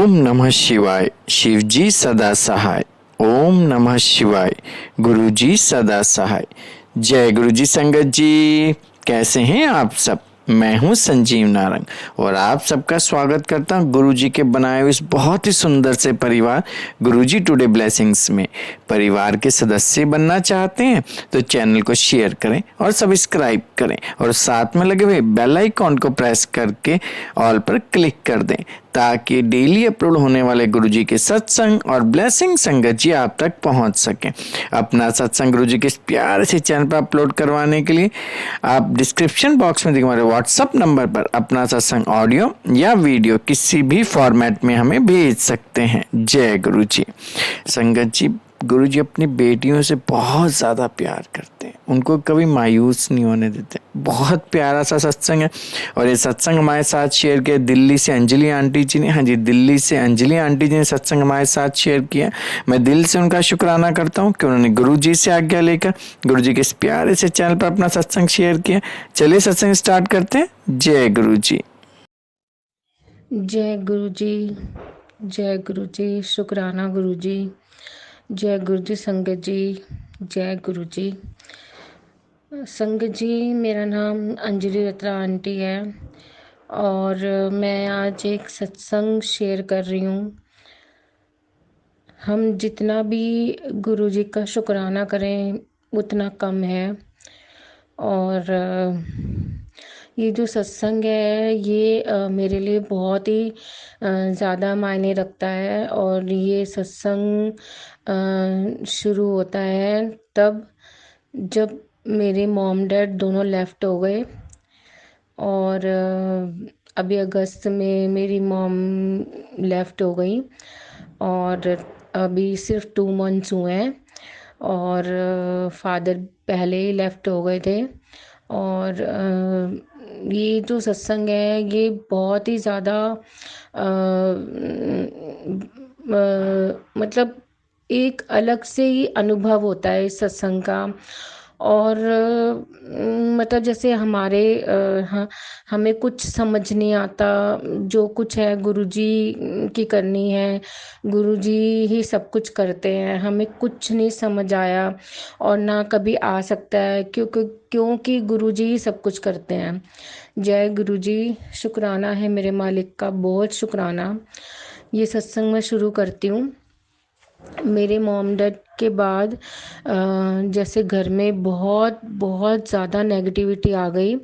ओम नमः शिवाय। शिवजी सदा सहाय। ओम नमः शिवाय। गुरुजी सदा सहाय। जय गुरुजी संगत जी। कैसे हैं आप सब? मैं हूं संजीव नारंग और आप सबका स्वागत करता हूं गुरुजी के बनाए हुए इस बहुत ही सुंदर से परिवार गुरुजी टुडे ब्लेसिंग्स में। परिवार के सदस्य बनना चाहते हैं तो चैनल को शेयर करें और सब्सक्राइब करें और साथ में लगे हुए बेल आइकॉन को प्रेस करके ऑल पर क्लिक कर दें ताकि डेली अपलोड होने वाले गुरुजी के सत्संग और ब्लेसिंग संगत जी आप तक पहुंच सकें। अपना सत्संग गुरुजी के इस प्यारे से चैनल पर अपलोड करवाने के लिए आप डिस्क्रिप्शन बॉक्स में दिए हमारे व्हाट्सएप नंबर पर अपना सत्संग ऑडियो या वीडियो किसी भी फॉर्मेट में हमें भेज सकते हैं। जय गुरुजी। संगत जी, गुरुजी अपनी बेटियों से बहुत ज़्यादा प्यार करते हैं, उनको कभी मायूस नहीं होने देते। बहुत प्यारा सा सत्संग है और ये सत्संग हमारे साथ शेयर किया दिल्ली से अंजलि आंटी जी ने। हाँ जी, दिल्ली से अंजलि आंटी जी ने सत्संग हमारे साथ शेयर किया। मैं दिल से उनका शुक्राना करता हूँ कि उन्होंने गुरुजी से आज्ञा लेकर गुरुजी के इस प्यारे से चैनल पर अपना सत्संग शेयर किया। चलिए सत्संग स्टार्ट करते हैं। जय गुरुजी। जय गुरुजी, जय गुरुजी, शुक्राना गुरुजी, जय गुरुजी संगत जी, जय गुरुजी। संगत जी, मेरा नाम अंजलि रत्रा आंटी है और मैं आज एक सत्संग शेयर कर रही हूँ। हम जितना भी गुरुजी का शुक्राना करें उतना कम है। और ये जो सत्संग है ये मेरे लिए बहुत ही ज़्यादा मायने रखता है। और ये सत्संग शुरू होता है तब जब मेरे मॉम डैड दोनों लेफ्ट हो गए। और अभी अगस्त में मेरी मॉम लेफ्ट हो गई और अभी सिर्फ 2 मंथ्स हुए हैं। और फादर पहले ही लेफ्ट हो गए थे। और ये जो सत्संग है ये बहुत ही ज़्यादा मतलब एक अलग से ही अनुभव होता है इस सत्संग का। और मतलब जैसे हमारे हमें कुछ समझ नहीं आता, जो कुछ है गुरुजी की करनी है, गुरुजी ही सब कुछ करते हैं। हमें कुछ नहीं समझ आया और ना कभी आ सकता है क्योंकि गुरुजी ही सब कुछ करते हैं। जय गुरुजी, शुक्राना है मेरे मालिक का, बहुत शुक्राना। ये सत्संग मैं शुरू करती हूँ। मेरे मॉम डैड के बाद जैसे घर में बहुत बहुत ज़्यादा नेगेटिविटी आ गई।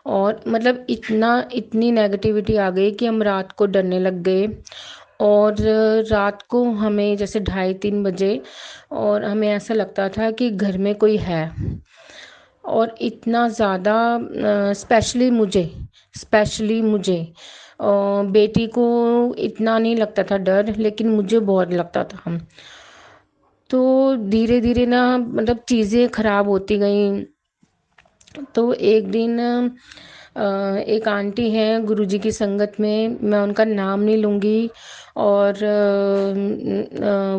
और मतलब इतनी नेगेटिविटी आ गई कि हम रात को डरने लग गए। और रात को हमें जैसे 2:30-3 बजे और हमें ऐसा लगता था कि घर में कोई है। और इतना ज़्यादा स्पेशली मुझे बेटी को इतना नहीं लगता था डर, लेकिन मुझे बहुत लगता था। तो धीरे धीरे ना मतलब चीज़ें ख़राब होती गई। तो एक दिन एक आंटी हैं गुरुजी की संगत में, मैं उनका नाम नहीं लूँगी। और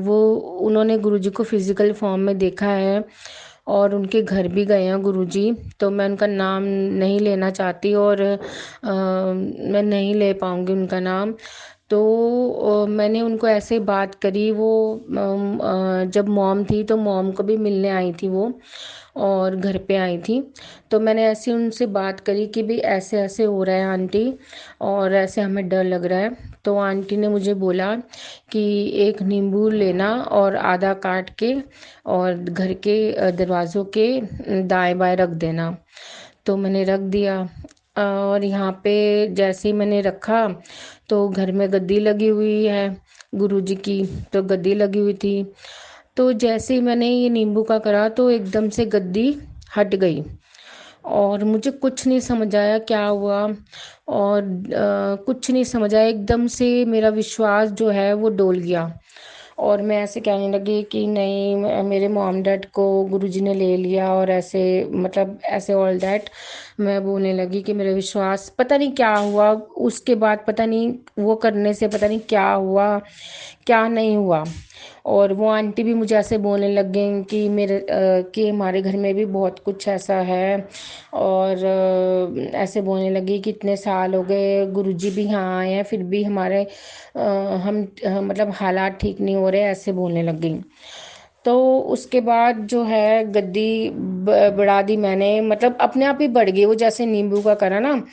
वो उन्होंने गुरुजी को फिज़िकल फॉर्म में देखा है और उनके घर भी गए हैं गुरुजी। तो मैं उनका नाम नहीं लेना चाहती और मैं नहीं ले पाऊँगी उनका नाम। तो मैंने उनको ऐसे बात करी। वो जब मॉम थी तो मॉम को भी मिलने आई थी वो, और घर पे आई थी। तो मैंने ऐसे उनसे बात करी कि भाई ऐसे ऐसे हो रहा है आंटी और ऐसे हमें डर लग रहा है। तो आंटी ने मुझे बोला कि एक नींबू लेना और आधा काट के और घर के दरवाज़ों के दाएं बाएं रख देना। तो मैंने रख दिया। और यहाँ पे जैसे ही मैंने रखा तो घर में गद्दी लगी हुई है गुरुजी की, तो गद्दी लगी हुई थी। तो जैसे ही मैंने ये नींबू का करा तो एकदम से गद्दी हट गई और मुझे कुछ नहीं समझ आया क्या हुआ। और कुछ नहीं समझ आया, एकदम से मेरा विश्वास जो है वो डोल गया। और मैं ऐसे कहने लगी कि नहीं, मेरे मॉम डैड को गुरुजी ने ले लिया और ऐसे मतलब ऐसे ऑल दैट। मैं बोलने लगी कि मेरा विश्वास, पता नहीं क्या हुआ उसके बाद, पता नहीं वो करने से पता नहीं क्या हुआ क्या नहीं हुआ। और वो आंटी भी मुझे ऐसे बोलने लग गई कि कि हमारे घर में भी बहुत कुछ ऐसा है। और ऐसे बोलने लगी कि इतने साल हो गए, गुरुजी भी यहाँ आए हैं फिर भी हमारे मतलब हालात ठीक नहीं हो रहे, ऐसे बोलने लग गई। तो उसके बाद जो है गद्दी बढ़ा दी मैंने, मतलब अपने आप ही बढ़ गई वो, जैसे नींबू का करा ना।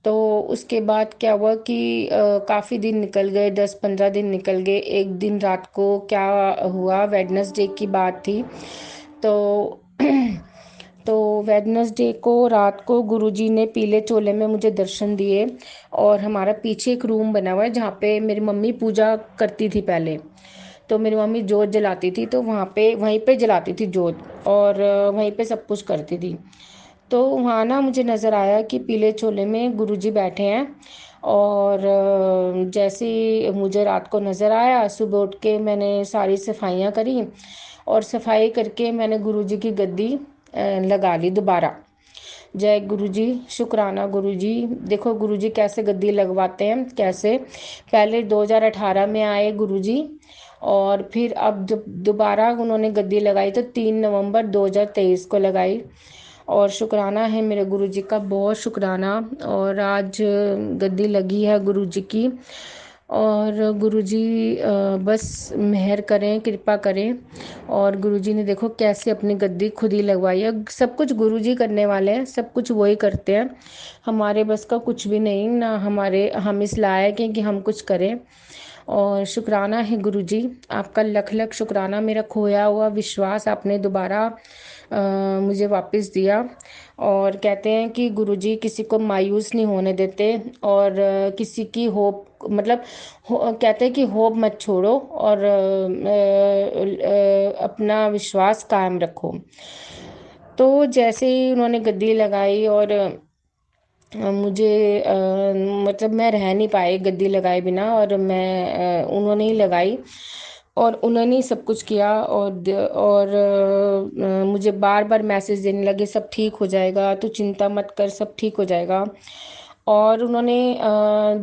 तो उसके बाद क्या हुआ कि काफ़ी दिन निकल गए, 10-15 दिन निकल गए। एक दिन रात को क्या हुआ, वेडनेसडे की बात थी। तो तो वेडनेसडे को रात को गुरुजी ने पीले चोले में मुझे दर्शन दिए। और हमारा पीछे एक रूम बना हुआ है जहाँ पे मेरी मम्मी पूजा करती थी पहले। तो मेरी मम्मी जोत जलाती थी, तो वहीं पे जलाती थी जोत। और वहीं पे सब कुछ करती थी। तो वहाँ ना मुझे नज़र आया कि पीले चोले में गुरुजी बैठे हैं। और जैसे ही मुझे रात को नज़र आया, सुबह उठ के मैंने सारी सफाइयाँ करी। और सफाई करके मैंने गुरुजी की गद्दी लगा ली दोबारा। जय गुरुजी, शुक्राना गुरुजी। देखो गुरुजी कैसे गद्दी लगवाते हैं, कैसे पहले 2018 में आए गुरुजी। और फिर अब जब दोबारा उन्होंने गद्दी लगाई तो 3 नवंबर 2023 को लगाई। और शुक्राना है मेरे गुरुजी का, बहुत शुक्राना। और आज गद्दी लगी है गुरुजी की। और गुरुजी बस मेहर करें, कृपा करें। और गुरुजी ने देखो कैसे अपनी गद्दी खुद ही लगवाई है। सब कुछ गुरुजी करने वाले हैं, सब कुछ वही करते हैं। हमारे बस का कुछ भी नहीं ना, हम इस लायक हैं कि हम कुछ करें। और शुक्राना है गुरुजी, आपका लख लख शुक्राना। मेरा खोया हुआ विश्वास आपने दोबारा मुझे वापस दिया। और कहते हैं कि गुरुजी किसी को मायूस नहीं होने देते। और किसी की होप, मतलब कहते हैं कि होप मत छोड़ो। और अपना विश्वास कायम रखो। तो जैसे ही उन्होंने गद्दी लगाई और मुझे मतलब मैं रह नहीं पाई गद्दी लगाए बिना। और उन्होंने ही लगाई और उन्होंने ही सब कुछ किया। और मुझे बार बार मैसेज देने लगे, सब ठीक हो जाएगा, तू चिंता मत कर, सब ठीक हो जाएगा। और उन्होंने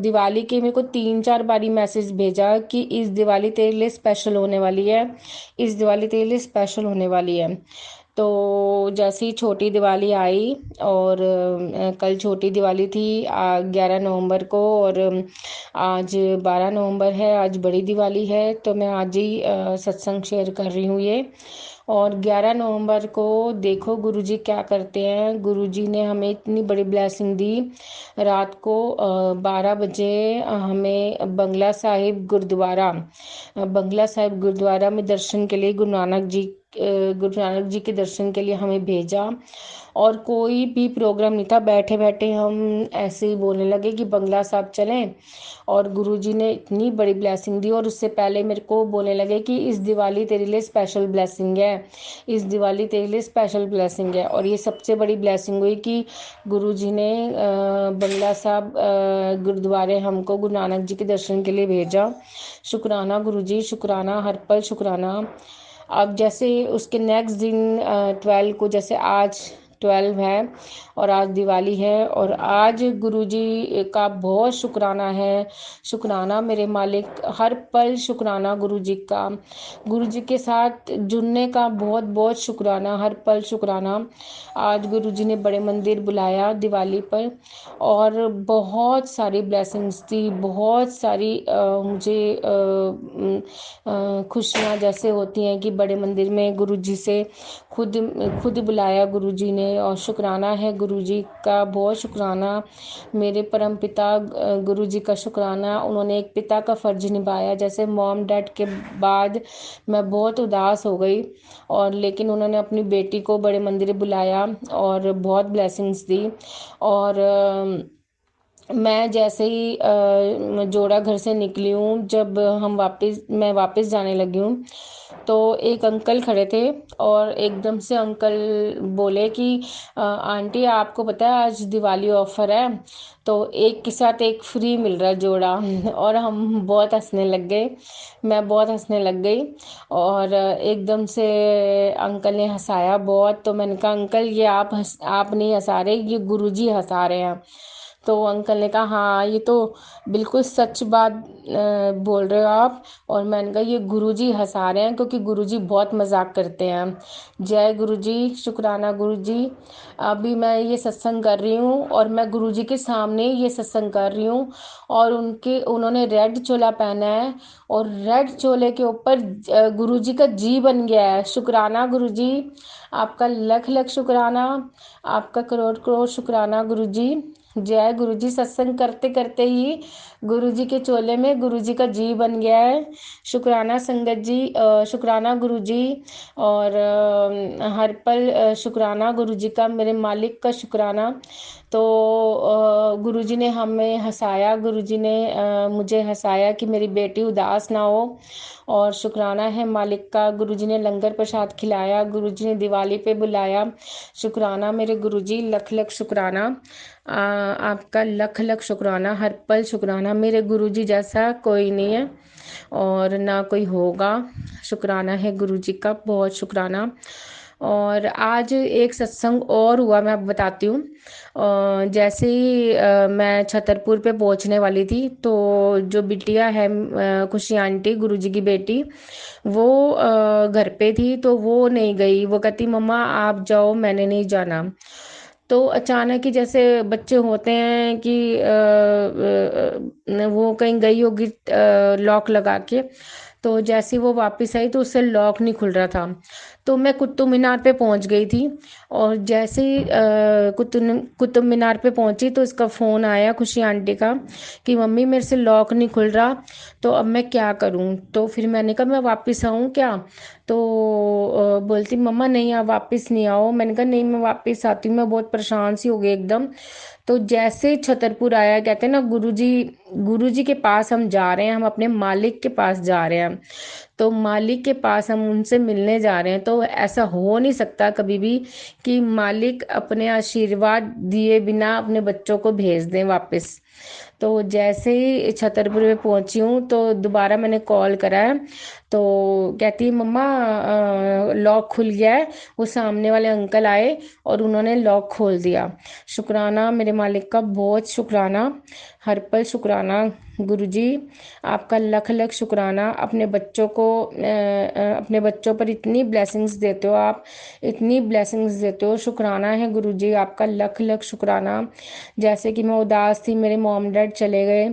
दिवाली के मेरे को 3-4 बारी मैसेज भेजा कि इस दिवाली तेरे लिए स्पेशल होने वाली है, इस दिवाली तेरे लिए स्पेशल होने वाली है। तो जैसे ही छोटी दिवाली आई, और कल छोटी दिवाली थी 11 नवंबर को। और आज 12 नवंबर है, आज बड़ी दिवाली है। तो मैं आज ही सत्संग शेयर कर रही हूँ ये। और 11 नवंबर को देखो गुरुजी क्या करते हैं। गुरुजी ने हमें इतनी बड़ी ब्लेसिंग दी। रात को 12 बजे हमें बंगला साहिब गुरुद्वारा में दर्शन के लिए गुरु नानक जी के दर्शन के लिए हमें भेजा। और कोई भी प्रोग्राम नहीं था, बैठे बैठे हम ऐसे ही बोलने लगे कि बंगला साहब चलें। और गुरुजी ने इतनी बड़ी ब्लेसिंग दी। और उससे पहले मेरे को बोलने लगे कि इस दिवाली तेरे लिए स्पेशल ब्लेसिंग है, इस दिवाली तेरे लिए स्पेशल ब्लेसिंग है। और ये सबसे बड़ी ब्लेसिंग हुई कि गुरुजी ने बंगला साहब गुरुद्वारे हमको गुरु नानक जी के दर्शन के लिए भेजा। शुक्राना गुरुजी, शुक्राना, हर पल शुक्राना। अब जैसे उसके नेक्स्ट दिन 12 को, जैसे आज 12 है और आज दिवाली है। और आज गुरुजी का बहुत शुक्राना है। शुक्राना मेरे मालिक, हर पल शुक्राना गुरुजी का। गुरुजी के साथ जुड़ने का बहुत बहुत शुक्राना, हर पल शुक्राना। आज गुरुजी ने बड़े मंदिर बुलाया दिवाली पर और बहुत सारी ब्लेसिंग्स दी, बहुत सारी मुझे खुशियाँ जैसे होती हैं कि बड़े मंदिर में गुरुजी से खुद खुद बुलाया गुरुजी ने। और शुक्राना है गुरुजी का, बहुत शुक्राना। मेरे परम पिता गुरुजी का शुक्राना, उन्होंने एक पिता का फर्ज निभाया। जैसे मॉम डैड के बाद मैं बहुत उदास हो गई, और लेकिन उन्होंने अपनी बेटी को बड़े मंदिर बुलाया और बहुत ब्लेसिंग्स दी। और मैं जैसे ही जोड़ा घर से निकली हूँ, जब मैं वापस जाने लगी हूँ, तो एक अंकल खड़े थे और एकदम से अंकल बोले कि आंटी, आपको पता है आज दिवाली ऑफर है, तो एक के साथ एक फ्री मिल रहा है जोड़ा। और हम बहुत हंसने लग गए, मैं बहुत हंसने लग गई। और एकदम से अंकल ने हंसाया बहुत, तो मैंने कहा अंकल ये आप नहीं हंसा रहे, ये गुरुजी हंसा रहे हैं। तो अंकल ने कहा हाँ ये तो बिल्कुल सच बात बोल रहे हो आप। और मैंने कहा ये गुरुजी हंसा रहे हैं, क्योंकि गुरुजी बहुत मजाक करते हैं। जय गुरुजी, शुक्राना गुरुजी। अभी मैं ये सत्संग कर रही हूँ और मैं गुरुजी के सामने ये सत्संग कर रही हूँ, और उन्होंने रेड चोला पहना है, और रेड चोले के ऊपर गुरुजी का जी बन गया है। शुक्राना गुरुजी, आपका लख लख शुक्राना, आपका करोड़ करोड़ शुक्राना गुरुजी। जय गुरुजी। सत्संग करते करते ही गुरुजी के चोले में गुरुजी का जी बन गया है। शुक्राना संगत जी, शुक्राना गुरुजी। और हर पल शुक्राना गुरुजी का, मेरे मालिक का शुक्राना। तो गुरुजी ने हमें हंसाया, गुरुजी ने मुझे हंसाया कि मेरी बेटी उदास ना हो। और शुक्राना है मालिक का, गुरुजी ने लंगर प्रसाद खिलाया, गुरुजी ने दिवाली पे बुलाया। शुक्राना मेरे गुरुजी, लख लख शुक्राना। आपका लख लख शुक्राना, हर पल शुक्राना। मेरे गुरुजी जैसा कोई नहीं है और ना कोई होगा। शुक्राना है गुरुजी का, बहुत शुक्राना। और आज एक सत्संग और हुआ, मैं आपको बताती हूँ। जैसे ही मैं छतरपुर पे पहुंचने वाली थी, तो जो बिटिया है खुशी आंटी, गुरुजी की बेटी, वो घर पे थी, तो वो नहीं गई। वो कहती मम्मा आप जाओ, मैंने नहीं जाना। तो अचानक ही जैसे बच्चे होते हैं कि वो कहीं गई होगी लॉक लगा के। तो जैसे ही वो वापस आई तो उससे लॉक नहीं खुल रहा था। तो मैं कुतुब मीनार पे पहुंच गई थी, और जैसे ही कुतुब मीनार पे पहुंची तो इसका फ़ोन आया खुशी आंटी का कि मम्मी मेरे से लॉक नहीं खुल रहा, तो अब मैं क्या करूं। तो फिर मैंने कहा मैं वापस आऊं क्या। तो बोलती मम्मा नहीं, आप वापस नहीं आओ। मैंने कहा नहीं मैं वापस आती हूँ, मैं बहुत परेशान सी हो गई एकदम। तो जैसे ही छतरपुर आया, कहते हैं ना गुरुजी, गुरुजी के पास हम जा रहे हैं, हम अपने मालिक के पास जा रहे हैं। तो मालिक के पास हम उनसे मिलने जा रहे हैं, तो ऐसा हो नहीं सकता कभी भी कि मालिक अपने आशीर्वाद दिए बिना अपने बच्चों को भेज दें वापस। तो जैसे ही छतरपुर में पहुंची हूँ तो दोबारा मैंने कॉल करा है, तो कहती है मम्मा लॉक खुल गया है। वो सामने वाले अंकल आए और उन्होंने लॉक खोल दिया। शुक्राना मेरे मालिक का, बहुत शुक्राना, हर पल शुक्राना गुरुजी। आपका लख लख शुक्राना। अपने बच्चों को अपने बच्चों पर इतनी ब्लेसिंग्स देते हो आप, इतनी ब्लेसिंग्स देते हो। शुक्राना है गुरुजी, आपका लख लख शुक्राना। जैसे कि मैं उदास थी, मेरे मॉम डैड चले गए,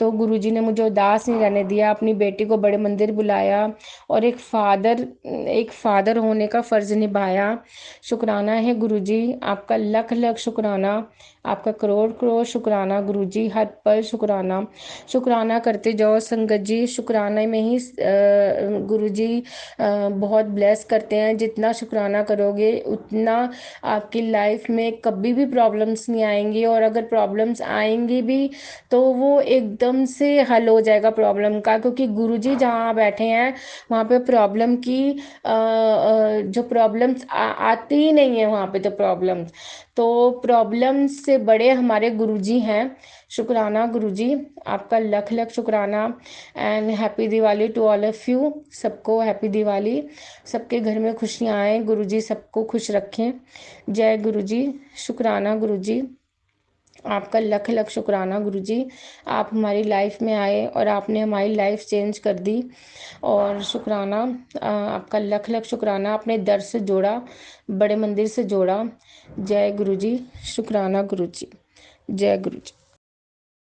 तो गुरुजी ने मुझे उदास नहीं रहने दिया, अपनी बेटी को बड़े मंदिर बुलाया और एक फादर होने का फर्ज निभाया। शुक्राना है गुरुजी, आपका लख लख शुक्राना, आपका करोड़ करोड़ शुक्राना गुरुजी, हर पल शुक्राना। शुक्राना करते जाओ संगत जी, शुक्राना में ही गुरुजी बहुत ब्लेस करते हैं। जितना शुक्राना करोगे उतना आपकी लाइफ में कभी भी प्रॉब्लम्स नहीं आएंगी, और अगर प्रॉब्लम्स आएंगी भी तो वो एकदम से हल हो जाएगा प्रॉब्लम का, क्योंकि गुरुजी जहाँ बैठे हैं वहाँ पे प्रॉब्लम की जो प्रॉब्लम्स आती ही नहीं है वहाँ पे, तो प्रॉब्लम्स से बड़े हमारे गुरुजी हैं। शुक्राना गुरुजी, आपका लख लख शुक्राना। And happy Diwali to all of you. सबको हैप्पी दिवाली, सबके घर में खुशियाँ आए, गुरुजी सबको खुश रखें। जय गुरुजी, शुक्राना गुरुजी, आपका लख लख शुक्राना गुरुजी। आप हमारी लाइफ में आए और आपने हमारी लाइफ चेंज कर दी, और शुक्राना, आपका लख लख शुक्राना। अपने दर से जोड़ा, बड़े मंदिर से जोड़ा। जय गुरुजी, शुक्राना गुरुजी, जय गुरुजी।